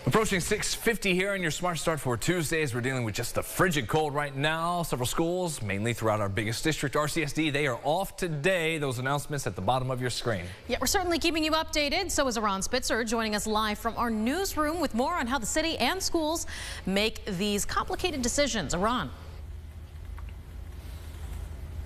Approaching 6:50 here on your Smart Start for Tuesdays. We're dealing with just a frigid cold right now. Several schools, mainly throughout our biggest district, RCSD, they are off today. Those announcements at the bottom of your screen. Yeah, we're certainly keeping you updated. So is Ron Spitzer joining us live from our newsroom with more on how the city and schools make these complicated decisions. Ron.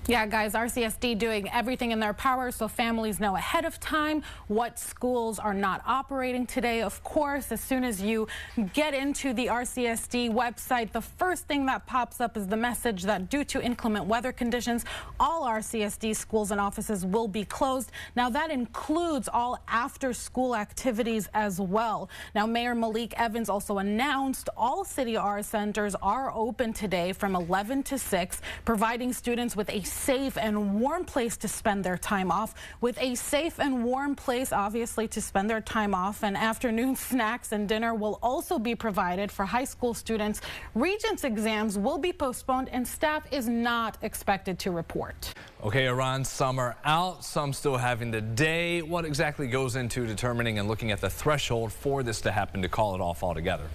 Yeah, guys, RCSD doing everything in their power so families know ahead of time what schools are not operating today. Of course, as soon as you get into the RCSD website, the first thing that pops up is the message that due to inclement weather conditions, all RCSD schools and offices will be closed. Now, that includes all after-school activities as well. Now, Mayor MLK Evans also announced all city R centers are open today from 11 to 6, providing students with a safe and warm place to spend their time off. With a safe and warm place, obviously, to spend their time off, and afternoon snacks and dinner will also be provided for high school students. Regents exams will be postponed, and staff is not expected to report. Okay, Iran, some are out, some still having the day. What exactly goes into determining and looking at the threshold for this to happen to call it off altogether?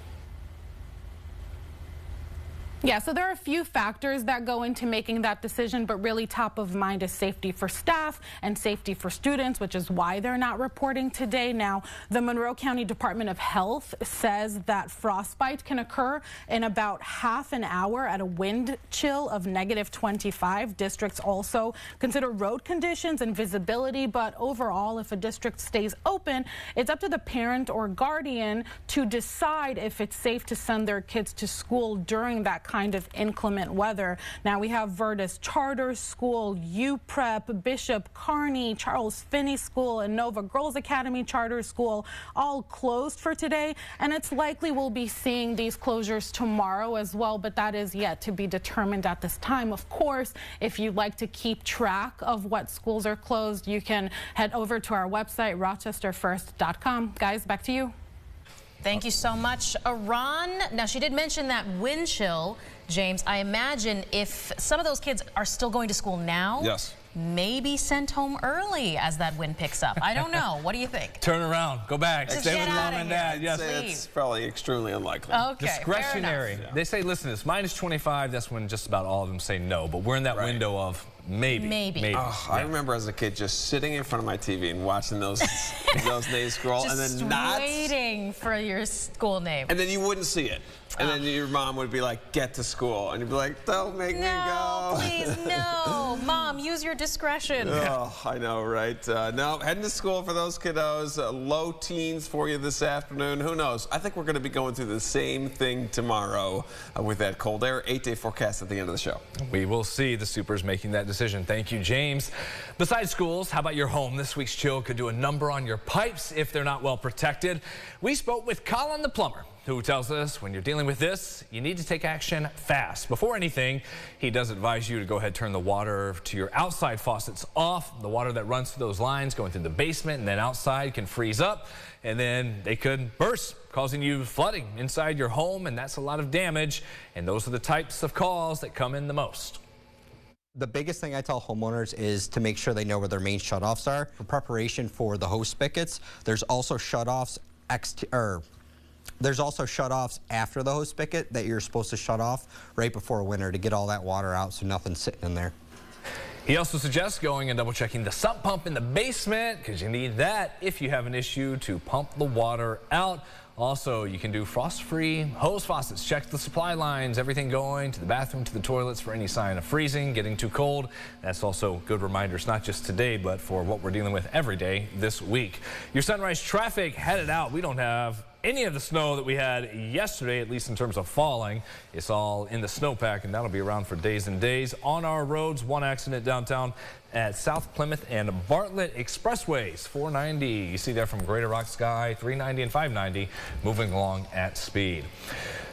Yeah, so there are a few factors that go into making that decision, but really top of mind is safety for staff and safety for students, which is why they're not reporting today. Now, the Monroe County Department of Health says that frostbite can occur in about half an hour at a wind chill of -25. Districts also consider road conditions and visibility, but overall, if a district stays open, it's up to the parent or guardian to decide if it's safe to send their kids to school during that kind of inclement weather. Now, we have Virtus Charter School, UPrep, Bishop Kearney, Charles Finney School, and Nova Girls Academy Charter School all closed for today, and it's likely we'll be seeing these closures tomorrow as well, but that is yet to be determined at this time. Of course, if you'd like to keep track of what schools are closed, you can head over to our website, rochesterfirst.com. Guys, back to you. Thank you so much, Iran. Now, she did mention that wind chill, James. I imagine if some of those kids are still going to school now, yes, maybe sent home early as that wind picks up. I don't know. What do you think? Turn around, go back, stay with mom and dad. Yes, it's probably extremely unlikely. Okay, discretionary. Yeah. They say, listen, it's -25. That's when just about all of them say no, but we're in that window of maybe. Oh, I remember as a kid just sitting in front of my TV and watching those names scroll, just and then not waiting for your school name. And then you wouldn't see it. And then your mom would be like, get to school. And you'd be like, don't make me go. No, please, no. Mom, use your discretion. Oh, I know, right? No, heading to school for those kiddos. Low teens for you this afternoon. Who knows? I think we're going to be going through the same thing tomorrow with that cold air. 8-day forecast at the end of the show. We will see the supers making that decision. Thank you, James. Besides schools, how about your home? This week's chill could do a number on your pipes if they're not well protected. We spoke with Colin the plumber, who tells us when you're dealing with this, you need to take action fast. Before anything, he does advise you to go ahead and turn the water to your outside faucets off. The water that runs through those lines going through the basement and then outside can freeze up, and then they could burst, causing you flooding inside your home, and that's a lot of damage, and those are the types of calls that come in the most. The biggest thing I tell homeowners is to make sure they know where their main shutoffs are. For preparation for the hose spigots, there's also shutoffs after the hose spigot that you're supposed to shut off right before winter to get all that water out so nothing's sitting in there. He also suggests going and double checking the sump pump in the basement because you need that if you have an issue to pump the water out. Also, you can do frost-free hose faucets. Check the supply lines, everything going to the bathroom, to the toilets for any sign of freezing, getting too cold. That's also good reminders, not just today, but for what we're dealing with every day this week. Your sunrise traffic headed out. We don't have any of the snow that we had yesterday, at least in terms of falling. It's all in the snowpack, and that'll be around for days and days. On our roads, one accident downtown at South Plymouth and Bartlett Expressways, 490. You see that from Greater Rock Sky, 390 and 590 moving along at speed.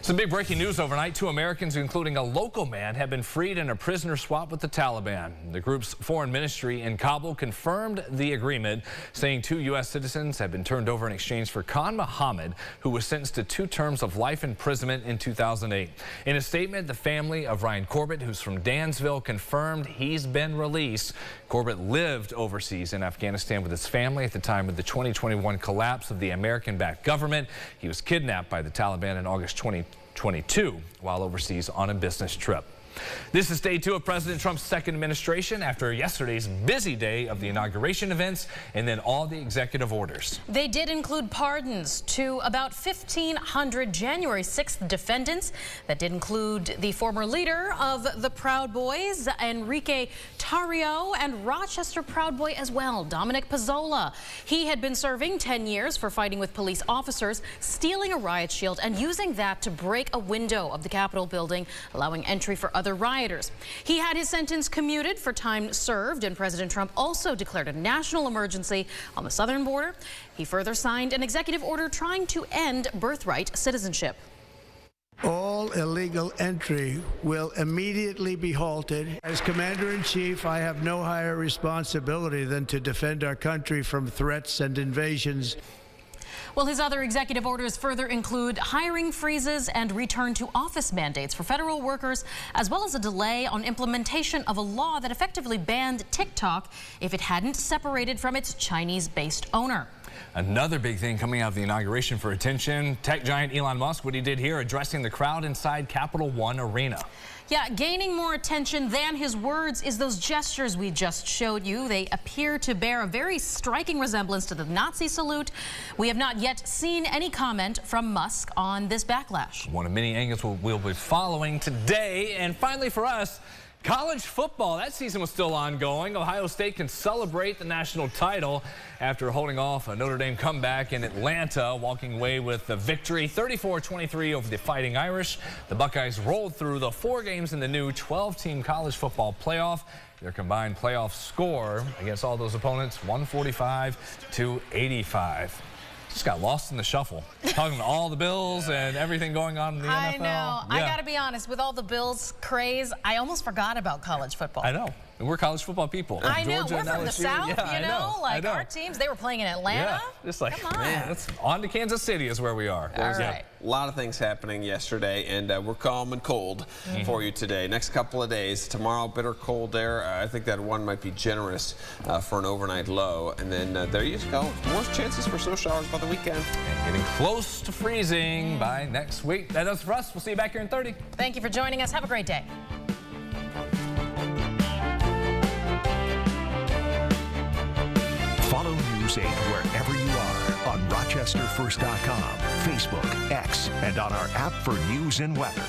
Some big breaking news overnight. 2 Americans, including a local man, have been freed in a prisoner swap with the Taliban. The group's foreign ministry in Kabul confirmed the agreement, saying 2 U.S. citizens have been turned over in exchange for Khan Muhammad, who was sentenced to 2 terms of life imprisonment in 2008. In a statement, the family of Ryan Corbett, who's from Dansville, confirmed he's been released. Corbett lived overseas in Afghanistan with his family at the time of the 2021 collapse of the American-backed government. He was kidnapped by the Taliban in August 2022 while overseas on a business trip. This is day 2 of President Trump's second administration after yesterday's busy day of the inauguration events and then all the executive orders. They did include pardons to about 1,500 January 6th defendants. That did include the former leader of the Proud Boys, Enrique Tarrio, and Rochester Proud Boy as well, Dominic Pizzola. He had been serving 10 years for fighting with police officers, stealing a riot shield, and using that to break a window of the Capitol building, allowing entry for other rioters. He had his sentence commuted for time served, and President Trump also declared a national emergency on the southern border. He further signed an executive order trying to end birthright citizenship. All illegal entry will immediately be halted. As Commander-in-Chief, I have no higher responsibility than to defend our country from threats and invasions. Well, his other executive orders further include hiring freezes and return to office mandates for federal workers, as well as a delay on implementation of a law that effectively banned TikTok if it hadn't separated from its Chinese-based owner. Another big thing coming out of the inauguration for attention, tech giant Elon Musk, what he did here, addressing the crowd inside Capital One Arena. Yeah, gaining more attention than his words is those gestures we just showed you. They appear to bear a very striking resemblance to the Nazi salute. We have not yet seen any comment from Musk on this backlash. One of many angles we'll be following today. And finally for us, college football, that season was still ongoing. Ohio State can celebrate the national title after holding off a Notre Dame comeback in Atlanta, walking away with the victory 34-23 over the Fighting Irish. The Buckeyes rolled through the 4 games in the new 12-team college football playoff. Their combined playoff score against all those opponents, 145-85. Just got lost in the shuffle, talking to all the Bills and everything going on in the NFL. I know. Yeah. I got to be honest, with all the Bills craze, I almost forgot about college football. I know. And we're college football people. I know. Georgia We're and from the LSU. South, yeah, you know? Like I know. our teams, they were playing in Atlanta. Yeah, just like, come on. man, it's on to Kansas City is where we are. All right. A lot of things happening yesterday, and we're calm and cold for you today. Next couple of days, tomorrow, bitter cold there. I think that one might be generous for an overnight low. And then there you go. More chances for snow showers by the weekend. And getting close to freezing by next week. That does it for us. We'll see you back here in 30. Thank you for joining us. Have a great day. Follow News 8 wherever you are on RochesterFirst.com, Facebook, X, and on our app for news and weather.